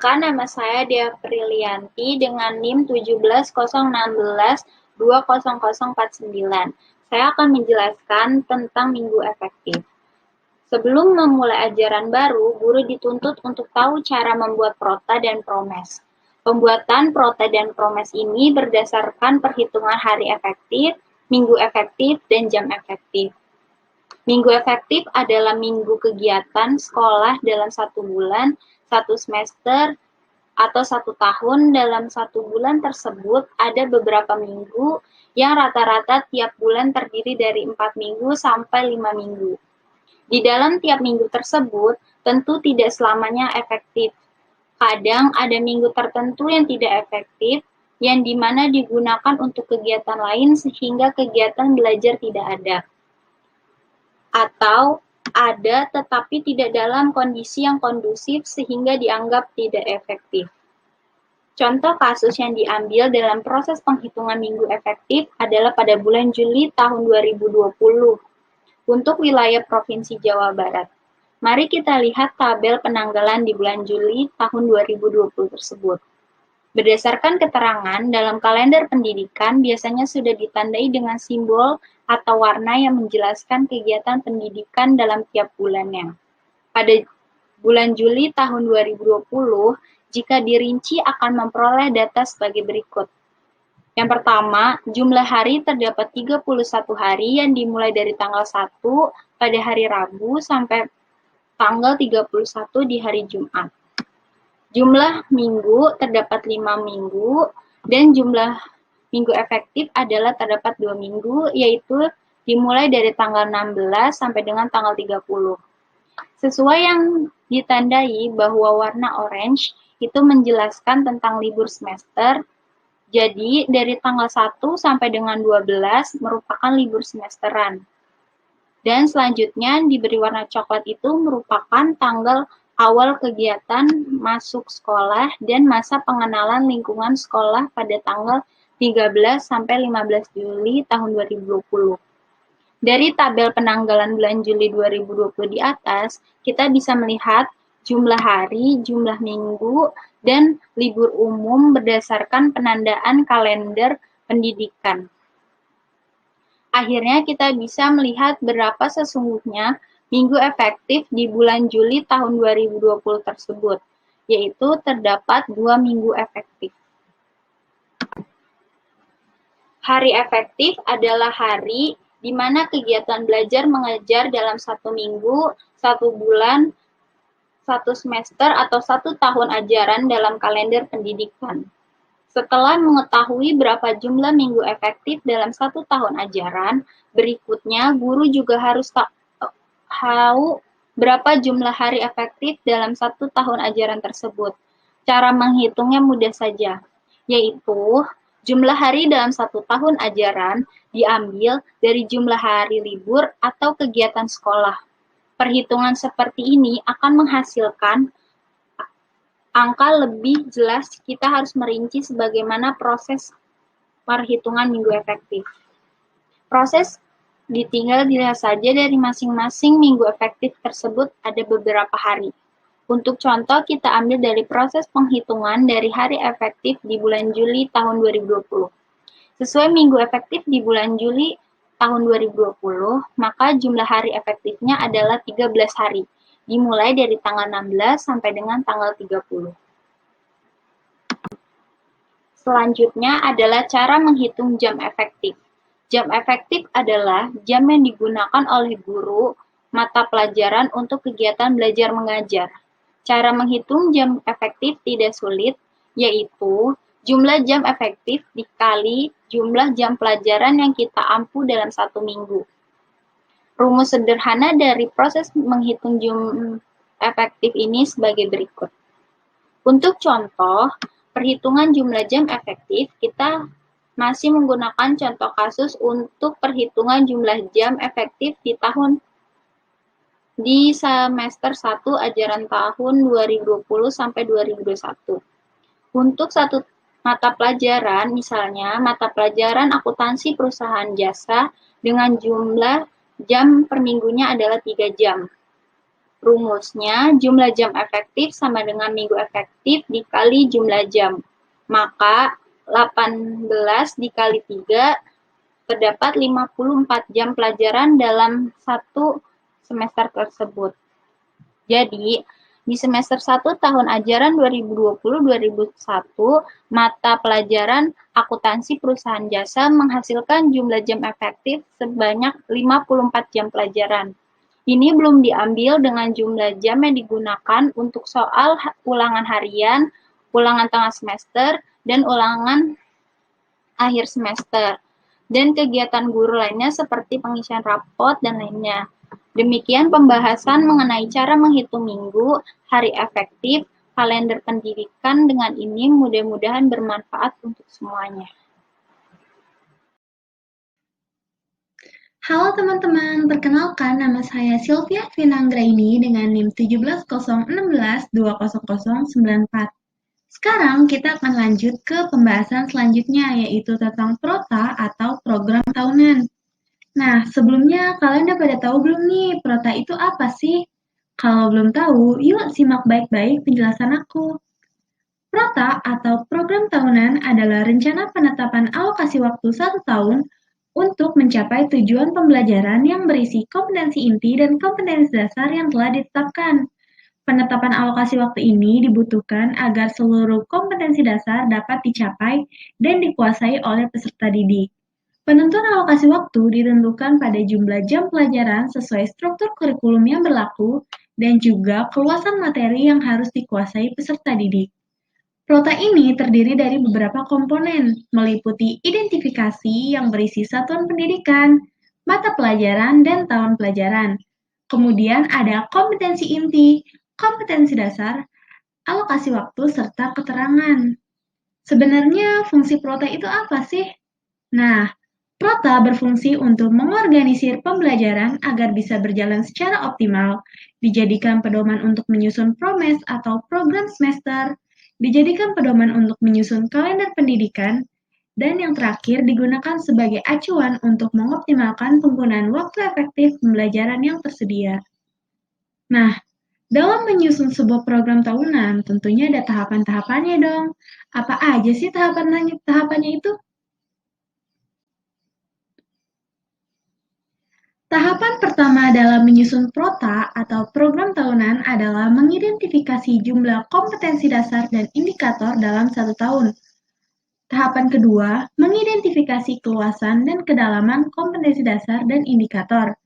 Perkenalkan, nama saya Dea Prilianti dengan NIM 1701620049. Saya akan menjelaskan tentang minggu efektif. Sebelum memulai ajaran baru, guru dituntut untuk tahu cara membuat prota dan promes. Pembuatan prota dan promes ini berdasarkan perhitungan hari efektif, minggu efektif, dan jam efektif. Minggu efektif adalah minggu kegiatan sekolah dalam 1 bulan, 1 semester, atau 1 tahun. Dalam 1 bulan tersebut ada beberapa minggu yang rata-rata tiap bulan terdiri dari 4 minggu sampai 5 minggu. Di dalam tiap minggu tersebut tentu tidak selamanya efektif. Kadang ada minggu tertentu yang tidak efektif, yang dimana digunakan untuk kegiatan lain sehingga kegiatan belajar tidak ada. Atau ada tetapi tidak dalam kondisi yang kondusif sehingga dianggap tidak efektif. Contoh kasus yang diambil dalam proses penghitungan minggu efektif adalah pada bulan Juli tahun 2020 untuk wilayah Provinsi Jawa Barat. Mari kita lihat tabel penanggalan di bulan Juli tahun 2020 tersebut. Berdasarkan keterangan, dalam kalender pendidikan biasanya sudah ditandai dengan simbol atau warna yang menjelaskan kegiatan pendidikan dalam tiap bulannya. Pada bulan Juli tahun 2020, jika dirinci akan memperoleh data sebagai berikut. Yang pertama, jumlah hari terdapat 31 hari yang dimulai dari tanggal 1 pada hari Rabu sampai tanggal 31 di hari Jumat. Jumlah minggu terdapat 5 minggu, dan jumlah minggu efektif adalah terdapat 2 minggu, yaitu dimulai dari tanggal 16 sampai dengan tanggal 30. Sesuai yang ditandai bahwa warna orange itu menjelaskan tentang libur semester, jadi dari tanggal 1 sampai dengan 12 merupakan libur semesteran. Dan selanjutnya diberi warna coklat itu merupakan tanggal awal kegiatan masuk sekolah dan masa pengenalan lingkungan sekolah pada tanggal 13 sampai 15 Juli tahun 2020. Dari tabel penanggalan bulan Juli 2020 di atas, kita bisa melihat jumlah hari, jumlah minggu, dan libur umum berdasarkan penandaan kalender pendidikan. Akhirnya kita bisa melihat berapa sesungguhnya minggu efektif di bulan Juli tahun 2020 tersebut, yaitu terdapat 2 minggu efektif. Hari efektif adalah hari di mana kegiatan belajar mengajar dalam 1 minggu, 1 bulan, 1 semester, atau 1 tahun ajaran dalam kalender pendidikan. Setelah mengetahui berapa jumlah minggu efektif dalam 1 tahun ajaran, berikutnya guru juga harus tahu berapa jumlah hari efektif dalam 1 tahun ajaran tersebut. Cara menghitungnya mudah saja, yaitu jumlah hari dalam 1 tahun ajaran diambil dari jumlah hari libur atau kegiatan sekolah. Perhitungan seperti ini akan menghasilkan angka lebih jelas. Kita harus merinci sebagaimana proses perhitungan minggu efektif. Proses ditinggal dilihat saja dari masing-masing minggu efektif tersebut ada beberapa hari. Untuk contoh, kita ambil dari proses penghitungan dari hari efektif di bulan Juli tahun 2020. Sesuai minggu efektif di bulan Juli tahun 2020, maka jumlah hari efektifnya adalah 13 hari. Dimulai dari tanggal 16 sampai dengan tanggal 30. Selanjutnya adalah cara menghitung jam efektif. Jam efektif adalah jam yang digunakan oleh guru mata pelajaran untuk kegiatan belajar mengajar. Cara menghitung jam efektif tidak sulit, yaitu jumlah jam efektif dikali jumlah jam pelajaran yang kita ampu dalam 1 minggu. Rumus sederhana dari proses menghitung jam efektif ini sebagai berikut. Untuk contoh, perhitungan jumlah jam efektif, kita masih menggunakan contoh kasus untuk perhitungan jumlah jam efektif di semester 1 ajaran tahun 2020 sampai 2021. Untuk satu mata pelajaran, misalnya mata pelajaran akuntansi perusahaan jasa dengan jumlah jam per minggunya adalah 3 jam. Rumusnya, jumlah jam efektif sama dengan minggu efektif dikali jumlah jam. Maka 18 dikali 3 terdapat 54 jam pelajaran dalam satu semester tersebut. Jadi, di semester 1 tahun ajaran 2020-2021, mata pelajaran akuntansi perusahaan jasa menghasilkan jumlah jam efektif sebanyak 54 jam pelajaran. Ini belum diambil dengan jumlah jam yang digunakan untuk soal ulangan harian, ulangan tengah semester, dan ulangan akhir semester, dan kegiatan guru lainnya seperti pengisian rapot dan lainnya. Demikian pembahasan mengenai cara menghitung minggu, hari efektif, kalender pendidikan dengan ini mudah-mudahan bermanfaat untuk semuanya. Halo teman-teman, perkenalkan nama saya Sylvia Twinanggraini dengan NIM 17016200094. Sekarang kita akan lanjut ke pembahasan selanjutnya, yaitu tentang Prota atau program tahunan. Nah, sebelumnya kalian udah pada tahu belum nih, Prota itu apa sih? Kalau belum tahu, yuk simak baik-baik penjelasan aku. Prota atau program tahunan adalah rencana penetapan alokasi waktu 1 tahun untuk mencapai tujuan pembelajaran yang berisi kompetensi inti dan kompetensi dasar yang telah ditetapkan. Penetapan alokasi waktu ini dibutuhkan agar seluruh kompetensi dasar dapat dicapai dan dikuasai oleh peserta didik. Penentuan alokasi waktu ditentukan pada jumlah jam pelajaran sesuai struktur kurikulum yang berlaku dan juga keluasan materi yang harus dikuasai peserta didik. Prota ini terdiri dari beberapa komponen, meliputi identifikasi yang berisi satuan pendidikan, mata pelajaran, dan tahun pelajaran. Kemudian ada kompetensi inti, kompetensi dasar, alokasi waktu, serta keterangan. Sebenarnya fungsi Prota itu apa sih? Nah, Prota berfungsi untuk mengorganisir pembelajaran agar bisa berjalan secara optimal, dijadikan pedoman untuk menyusun promes atau program semester, dijadikan pedoman untuk menyusun kalender pendidikan, dan yang terakhir digunakan sebagai acuan untuk mengoptimalkan penggunaan waktu efektif pembelajaran yang tersedia. Nah, dalam menyusun sebuah program tahunan, tentunya ada tahapan-tahapannya dong. Apa aja sih tahapannya itu? Tahapan pertama dalam menyusun Prota atau program tahunan adalah mengidentifikasi jumlah kompetensi dasar dan indikator dalam 1 tahun. Tahapan kedua, mengidentifikasi keluasan dan kedalaman kompetensi dasar dan indikator.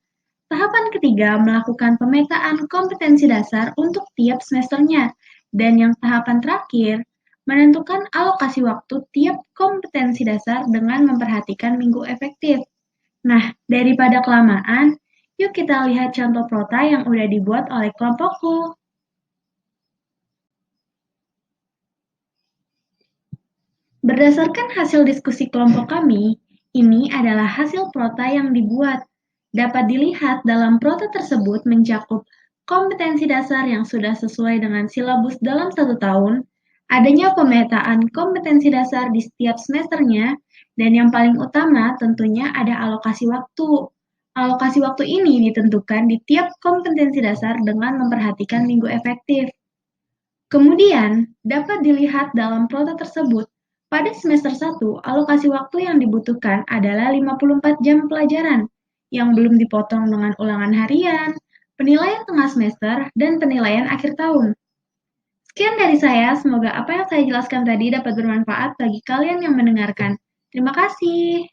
Tahapan ketiga, melakukan pemetaan kompetensi dasar untuk tiap semesternya. Dan yang tahapan terakhir, menentukan alokasi waktu tiap kompetensi dasar dengan memperhatikan minggu efektif. Nah, daripada kelamaan, yuk kita lihat contoh Prota yang udah dibuat oleh kelompokku. Berdasarkan hasil diskusi kelompok kami, ini adalah hasil Prota yang dibuat. Dapat dilihat dalam Prota tersebut mencakup kompetensi dasar yang sudah sesuai dengan silabus dalam 1 tahun, adanya pemetaan kompetensi dasar di setiap semesternya, dan yang paling utama tentunya ada alokasi waktu. Alokasi waktu ini ditentukan di tiap kompetensi dasar dengan memperhatikan minggu efektif. Kemudian, dapat dilihat dalam Prota tersebut, pada semester 1, alokasi waktu yang dibutuhkan adalah 54 jam pelajaran, yang belum dipotong dengan ulangan harian, penilaian tengah semester, dan penilaian akhir tahun. Sekian dari saya, semoga apa yang saya jelaskan tadi dapat bermanfaat bagi kalian yang mendengarkan. Terima kasih.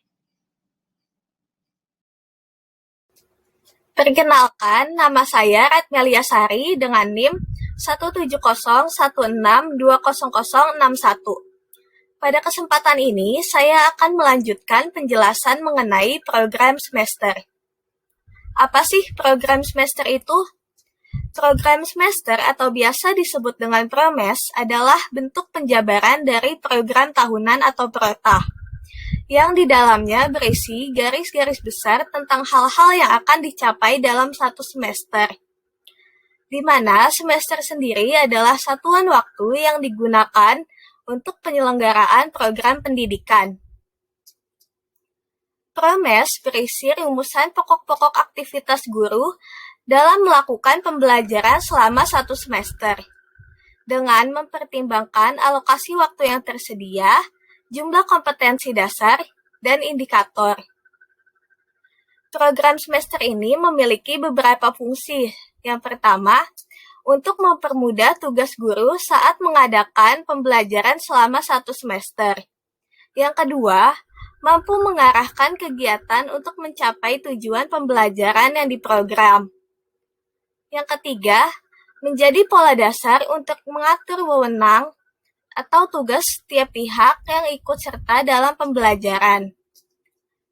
Perkenalkan, nama saya Ratmelia Sari dengan NIM 17016200061. Pada kesempatan ini, saya akan melanjutkan penjelasan mengenai program semester. Apa sih program semester itu? Program semester atau biasa disebut dengan promes adalah bentuk penjabaran dari program tahunan atau prota, yang di dalamnya berisi garis-garis besar tentang hal-hal yang akan dicapai dalam satu semester, di mana semester sendiri adalah satuan waktu yang digunakan untuk penyelenggaraan program pendidikan. Promes berisi rumusan pokok-pokok aktivitas guru dalam melakukan pembelajaran selama 1 semester, dengan mempertimbangkan alokasi waktu yang tersedia, jumlah kompetensi dasar, dan indikator. Program semester ini memiliki beberapa fungsi. Yang pertama, untuk mempermudah tugas guru saat mengadakan pembelajaran selama 1 semester. Yang kedua, mampu mengarahkan kegiatan untuk mencapai tujuan pembelajaran yang diprogram. Yang ketiga, menjadi pola dasar untuk mengatur wewenang atau tugas setiap pihak yang ikut serta dalam pembelajaran.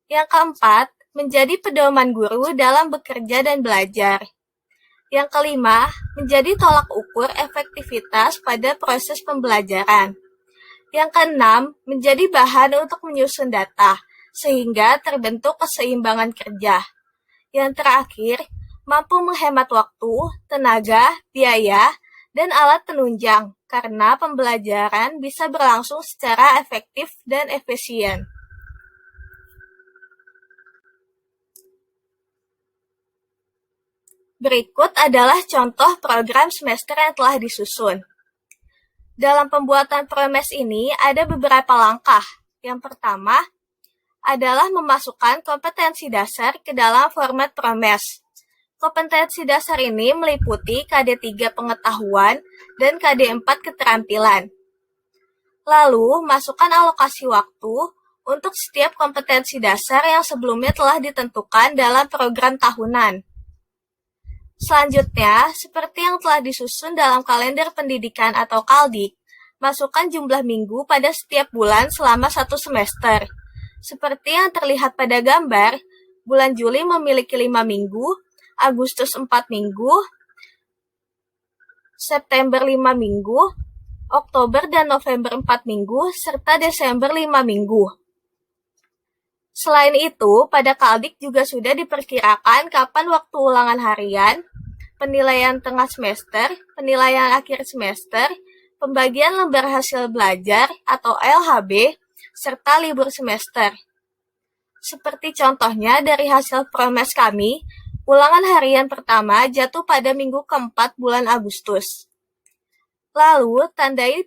Yang keempat, menjadi pedoman guru dalam bekerja dan belajar. Yang kelima, menjadi tolak ukur efektivitas pada proses pembelajaran. Yang keenam, menjadi bahan untuk menyusun data, sehingga terbentuk keseimbangan kerja. Yang terakhir, mampu menghemat waktu, tenaga, biaya, dan alat penunjang, karena pembelajaran bisa berlangsung secara efektif dan efisien. Berikut adalah contoh program semester yang telah disusun. Dalam pembuatan PROMES ini ada beberapa langkah. Yang pertama adalah memasukkan kompetensi dasar ke dalam format PROMES. Kompetensi dasar ini meliputi KD3 pengetahuan dan KD4 keterampilan. Lalu, masukkan alokasi waktu untuk setiap kompetensi dasar yang sebelumnya telah ditentukan dalam program tahunan. Selanjutnya, seperti yang telah disusun dalam kalender pendidikan atau KALDIK, masukkan jumlah minggu pada setiap bulan selama 1 semester. Seperti yang terlihat pada gambar, bulan Juli memiliki 5 minggu, Agustus 4 minggu, September 5 minggu, Oktober dan November 4 minggu, serta Desember 5 minggu. Selain itu, pada KALDIK juga sudah diperkirakan kapan waktu ulangan harian, penilaian tengah semester, penilaian akhir semester, pembagian lembar hasil belajar atau LHB, serta libur semester. Seperti contohnya dari hasil PROMES kami, ulangan harian pertama jatuh pada minggu keempat bulan Agustus. Lalu, tandai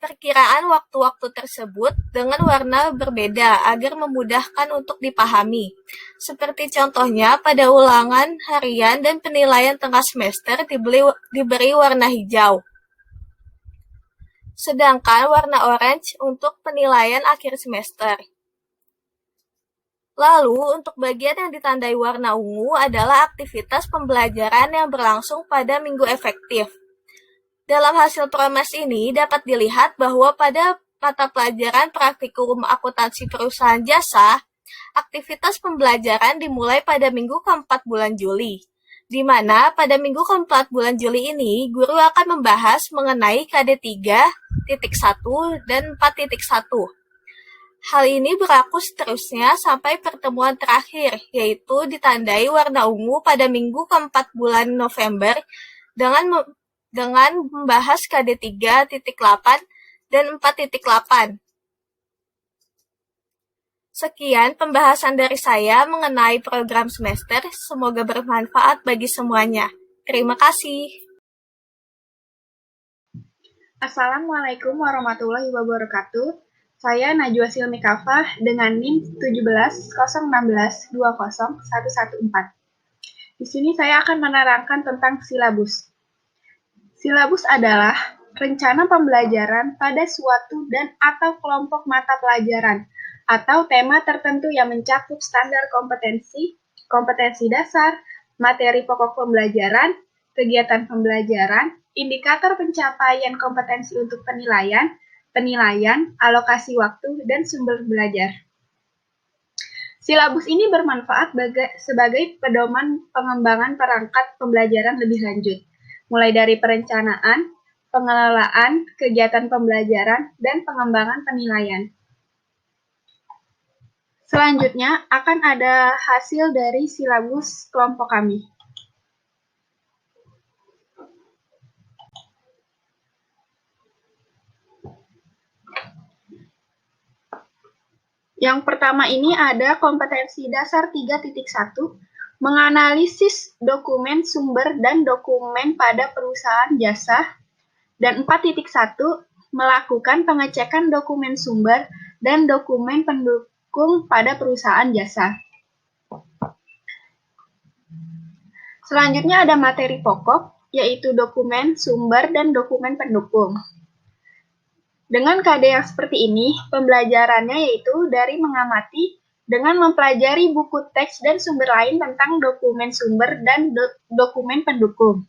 perkiraan waktu-waktu tersebut dengan warna berbeda agar memudahkan untuk dipahami. Seperti contohnya pada ulangan harian dan penilaian tengah semester diberi warna hijau. Sedangkan warna orange untuk penilaian akhir semester. Lalu, untuk bagian yang ditandai warna ungu adalah aktivitas pembelajaran yang berlangsung pada minggu efektif. Dalam hasil PROMES ini dapat dilihat bahwa pada mata pelajaran praktikum akuntansi perusahaan jasa, aktivitas pembelajaran dimulai pada minggu keempat bulan Juli, di mana pada minggu keempat bulan Juli ini, guru akan membahas mengenai KD 3.1 dan 4.1. Hal ini berlaku seterusnya sampai pertemuan terakhir, yaitu ditandai warna ungu pada minggu keempat bulan November dengan membahas KD 3.8 dan 4.8. Sekian pembahasan dari saya mengenai program semester. Semoga bermanfaat bagi semuanya. Terima kasih. Assalamualaikum warahmatullahi wabarakatuh. Saya Najwa Silmi Kafah dengan NIM 1701620114. Di sini saya akan menerangkan tentang silabus. Silabus adalah rencana pembelajaran pada suatu dan atau kelompok mata pelajaran atau tema tertentu yang mencakup standar kompetensi dasar, materi pokok pembelajaran, kegiatan pembelajaran, indikator pencapaian kompetensi untuk penilaian, alokasi waktu, dan sumber belajar. Silabus ini bermanfaat sebagai pedoman pengembangan perangkat pembelajaran lebih lanjut, mulai dari perencanaan, pengelolaan, kegiatan pembelajaran, dan pengembangan penilaian. Selanjutnya akan ada hasil dari silabus kelompok kami. Yang pertama ini ada kompetensi dasar 3.1 menganalisis dokumen sumber dan dokumen pada perusahaan jasa, dan 4.1 melakukan pengecekan dokumen sumber dan dokumen pendukung pada perusahaan jasa. Selanjutnya ada materi pokok, yaitu dokumen sumber dan dokumen pendukung. Dengan KD yang seperti ini, pembelajarannya yaitu dari mengamati dengan mempelajari buku teks dan sumber lain tentang dokumen sumber dan dokumen pendukung.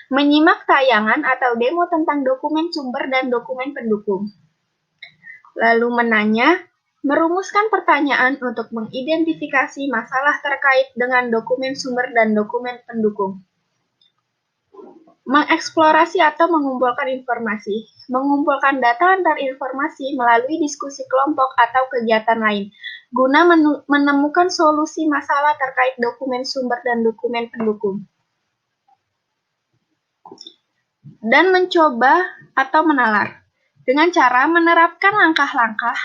Menyimak tayangan atau demo tentang dokumen sumber dan dokumen pendukung. Lalu menanya, merumuskan pertanyaan untuk mengidentifikasi masalah terkait dengan dokumen sumber dan dokumen pendukung. Mengeksplorasi atau mengumpulkan informasi. Mengumpulkan data antar informasi melalui diskusi kelompok atau kegiatan lain, guna menemukan solusi masalah terkait dokumen sumber dan dokumen pendukung. Dan mencoba atau menalar, dengan cara menerapkan langkah-langkah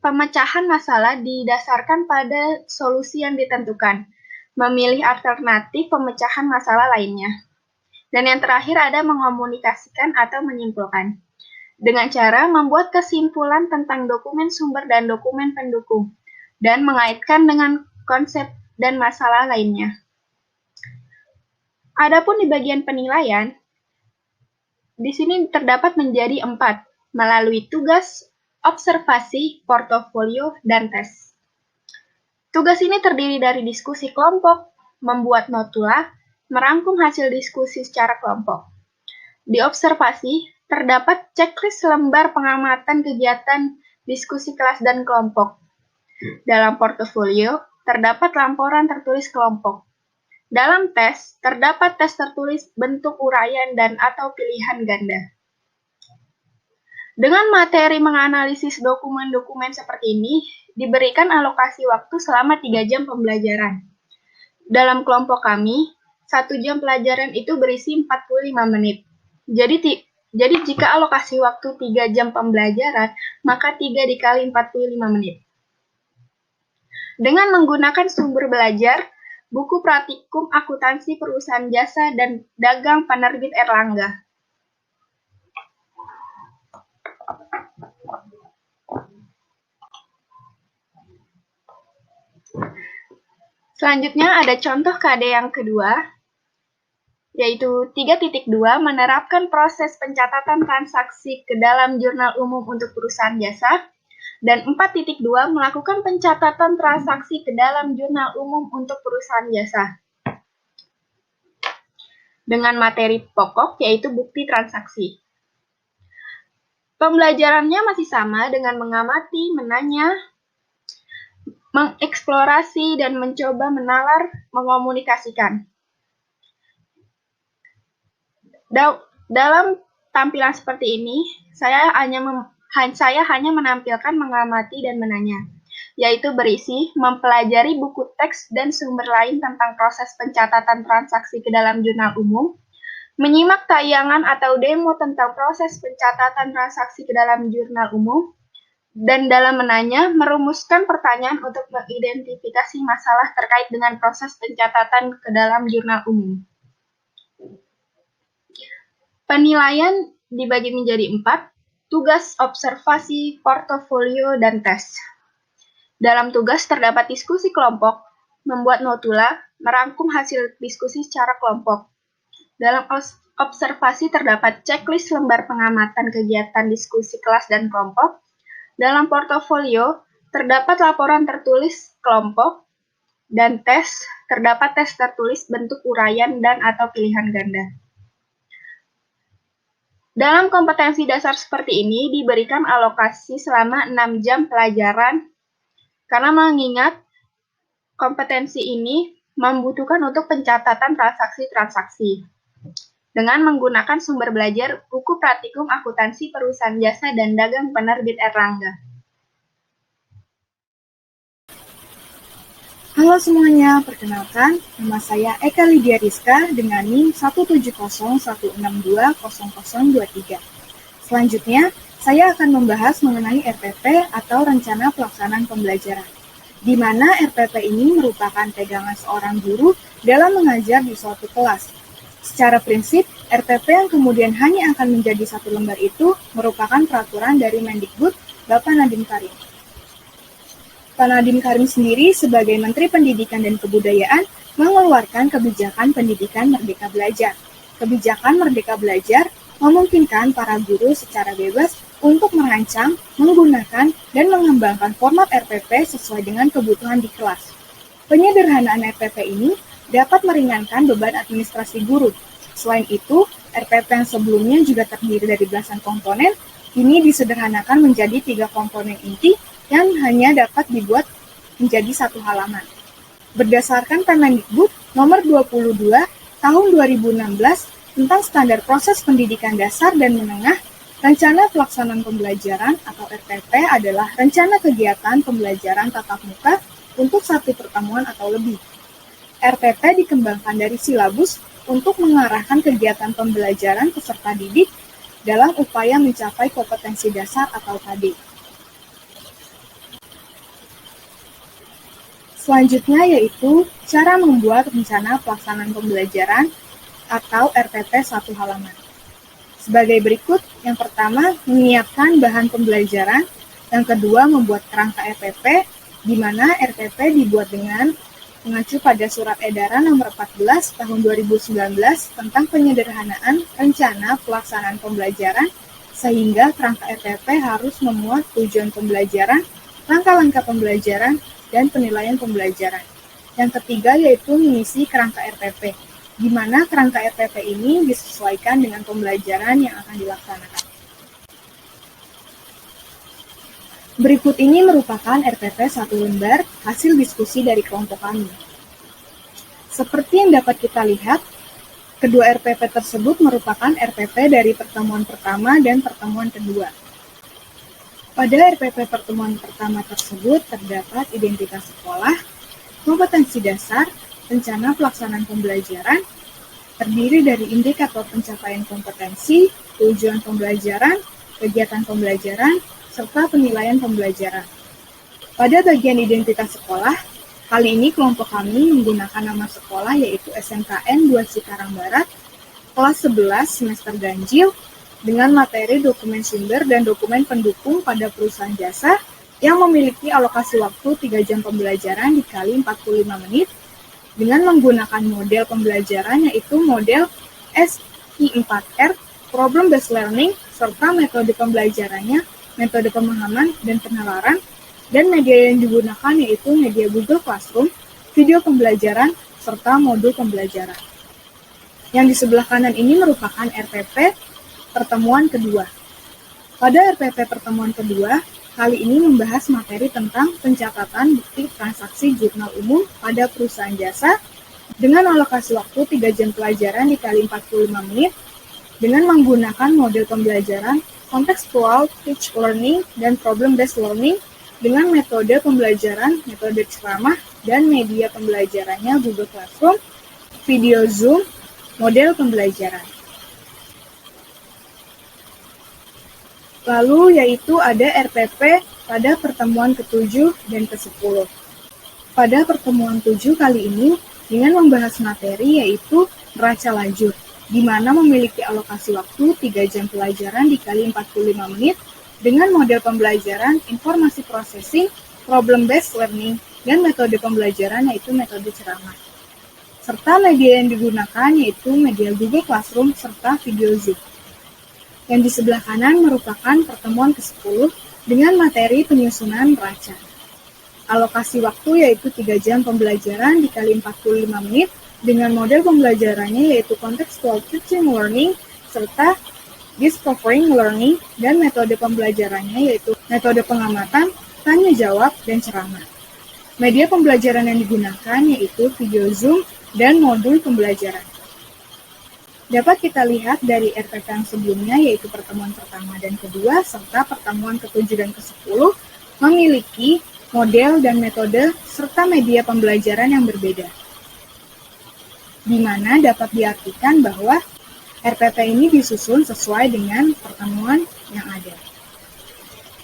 pemecahan masalah didasarkan pada solusi yang ditentukan, memilih alternatif pemecahan masalah lainnya. Dan yang terakhir ada mengomunikasikan atau menyimpulkan, dengan cara membuat kesimpulan tentang dokumen sumber dan dokumen pendukung, dan mengaitkan dengan konsep dan masalah lainnya. Adapun di bagian penilaian, di sini terdapat menjadi 4, melalui tugas, observasi, portofolio, dan tes. Tugas ini terdiri dari diskusi kelompok, membuat notula, merangkum hasil diskusi secara kelompok. Di observasi, terdapat checklist lembar pengamatan kegiatan diskusi kelas dan kelompok. Dalam portofolio, terdapat laporan tertulis kelompok. Dalam tes, terdapat tes tertulis bentuk uraian dan atau pilihan ganda. Dengan materi menganalisis dokumen-dokumen seperti ini, diberikan alokasi waktu selama 3 jam pembelajaran. Dalam kelompok kami, 1 jam pelajaran itu berisi 45 menit. Jadi jika alokasi waktu 3 jam pembelajaran, maka 3 dikali 45 menit. Dengan menggunakan sumber belajar, buku praktikum akuntansi perusahaan jasa dan dagang penerbit Erlangga. Selanjutnya ada contoh KD yang kedua, yaitu 3.2 menerapkan proses pencatatan transaksi ke dalam jurnal umum untuk perusahaan jasa, dan 4.2 melakukan pencatatan transaksi ke dalam jurnal umum untuk perusahaan jasa. Dengan materi pokok yaitu bukti transaksi. Pembelajarannya masih sama dengan mengamati, menanya, mengeksplorasi, dan mencoba menalar, mengomunikasikan. Dalam tampilan seperti ini, saya hanya menampilkan mengamati dan menanya, yaitu berisi mempelajari buku teks dan sumber lain tentang proses pencatatan transaksi ke dalam jurnal umum, menyimak tayangan atau demo tentang proses pencatatan transaksi ke dalam jurnal umum, dan dalam menanya, merumuskan pertanyaan untuk mengidentifikasi masalah terkait dengan proses pencatatan ke dalam jurnal umum. Penilaian dibagi menjadi 4, tugas, observasi, portofolio, dan tes. Dalam tugas terdapat diskusi kelompok, membuat notula, merangkum hasil diskusi secara kelompok. Dalam observasi terdapat checklist lembar pengamatan kegiatan diskusi kelas dan kelompok. Dalam portofolio terdapat laporan tertulis kelompok, dan tes terdapat tes tertulis bentuk uraian dan atau pilihan ganda. Dalam kompetensi dasar seperti ini diberikan alokasi selama 6 jam pelajaran, karena mengingat kompetensi ini membutuhkan untuk pencatatan transaksi-transaksi. Dengan menggunakan sumber belajar buku praktikum akuntansi perusahaan jasa dan dagang penerbit Erlangga. Halo semuanya, perkenalkan, nama saya Eka Lydia Rizka dengan NIM 17016200023. Selanjutnya, saya akan membahas mengenai RPP atau Rencana Pelaksanaan Pembelajaran. di mana RPP ini merupakan pegangan seorang guru dalam mengajar di suatu kelas. Secara prinsip, RPP yang kemudian hanya akan menjadi satu lembar itu merupakan peraturan dari Mendikbud Bapak Nadiem Karim. Pak Nadiem Karim sendiri sebagai Menteri Pendidikan dan Kebudayaan mengeluarkan kebijakan pendidikan Merdeka Belajar. Kebijakan Merdeka Belajar memungkinkan para guru secara bebas untuk merancang, menggunakan, dan mengembangkan format RPP sesuai dengan kebutuhan di kelas. Penyederhanaan RPP ini dapat meringankan beban administrasi guru. Selain itu, RPP yang sebelumnya juga terdiri dari belasan komponen, ini disederhanakan menjadi 3 komponen inti yang hanya dapat dibuat menjadi satu halaman. Berdasarkan Permendikbud Nomor 22 Tahun 2016 tentang Standar Proses Pendidikan Dasar dan Menengah, Rencana Pelaksanaan Pembelajaran atau RPP adalah rencana kegiatan pembelajaran tatap muka untuk satu pertemuan atau lebih. RPP dikembangkan dari silabus untuk mengarahkan kegiatan pembelajaran peserta didik dalam upaya mencapai kompetensi dasar atau KD. Selanjutnya yaitu cara membuat rencana pelaksanaan pembelajaran atau RPP satu halaman. Sebagai berikut, yang pertama, menyiapkan bahan pembelajaran, yang kedua, membuat kerangka RPP, di mana RPP dibuat dengan mengacu pada Surat Edaran Nomor 14 Tahun 2019 tentang penyederhanaan rencana pelaksanaan pembelajaran, sehingga kerangka RPP harus memuat tujuan pembelajaran, langkah-langkah pembelajaran, dan penilaian pembelajaran. Yang ketiga yaitu mengisi kerangka RPP, di mana kerangka RPP ini disesuaikan dengan pembelajaran yang akan dilaksanakan. Berikut ini merupakan RPP satu lembar hasil diskusi dari kelompok kami. Seperti yang dapat kita lihat, kedua RPP tersebut merupakan RPP dari pertemuan pertama dan pertemuan kedua. Pada RPP pertemuan pertama tersebut terdapat identitas sekolah, kompetensi dasar, rencana pelaksanaan pembelajaran, terdiri dari indikator pencapaian kompetensi, tujuan pembelajaran, kegiatan pembelajaran, serta penilaian pembelajaran. Pada bagian identitas sekolah, kali ini kelompok kami menggunakan nama sekolah yaitu SMKN 2 Cikarang Barat, kelas 11 semester ganjil, dengan materi dokumen sumber dan dokumen pendukung pada perusahaan jasa yang memiliki alokasi waktu 3 jam pembelajaran dikali 45 menit, dengan menggunakan model pembelajaran yaitu model SI4R, Problem Based Learning, serta metode pembelajarannya, metode pemahaman dan penalaran, dan media yang digunakan yaitu media Google Classroom, video pembelajaran, serta modul pembelajaran. Yang di sebelah kanan ini merupakan RPP pertemuan kedua. Pada RPP pertemuan kedua, kali ini membahas materi tentang pencatatan bukti transaksi jurnal umum pada perusahaan jasa dengan alokasi waktu 3 jam pelajaran dikali 45 menit dengan menggunakan model pembelajaran contextual teach learning dan problem based learning dengan metode pembelajaran, metode ceramah, dan media pembelajarannya Google Classroom, video Zoom, model pembelajaran. Lalu yaitu ada RPP pada pertemuan ke-7 dan ke-10. Pada pertemuan 7 kali ini dengan membahas materi yaitu neraca lajur, di mana memiliki alokasi waktu 3 jam pelajaran dikali 45 menit dengan model pembelajaran informasi processing, problem based learning, dan metode pembelajaran yaitu metode ceramah. Serta media yang digunakan yaitu media Google Classroom serta video Zoom. Yang di sebelah kanan merupakan pertemuan ke-10 dengan materi penyusunan neraca. Alokasi waktu yaitu 3 jam pembelajaran dikali 45 menit dengan model pembelajarannya yaitu contextual teaching learning serta discovering learning, dan metode pembelajarannya yaitu metode pengamatan, tanya jawab, dan ceramah. Media pembelajaran yang digunakan yaitu video Zoom dan modul pembelajaran. Dapat kita lihat dari RPP yang sebelumnya yaitu pertemuan pertama dan kedua serta pertemuan ke-7 dan ke-10 memiliki model dan metode serta media pembelajaran yang berbeda. Di mana dapat diartikan bahwa RPP ini disusun sesuai dengan pertemuan yang ada.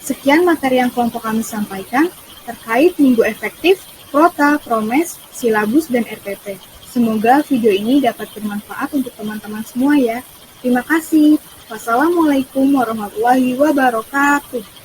Sekian materi yang kelompok kami sampaikan. terkait minggu efektif, prota, promes, silabus, dan RPP. Semoga video ini dapat bermanfaat untuk teman-teman semua ya. Terima kasih. Wassalamualaikum warahmatullahi wabarakatuh.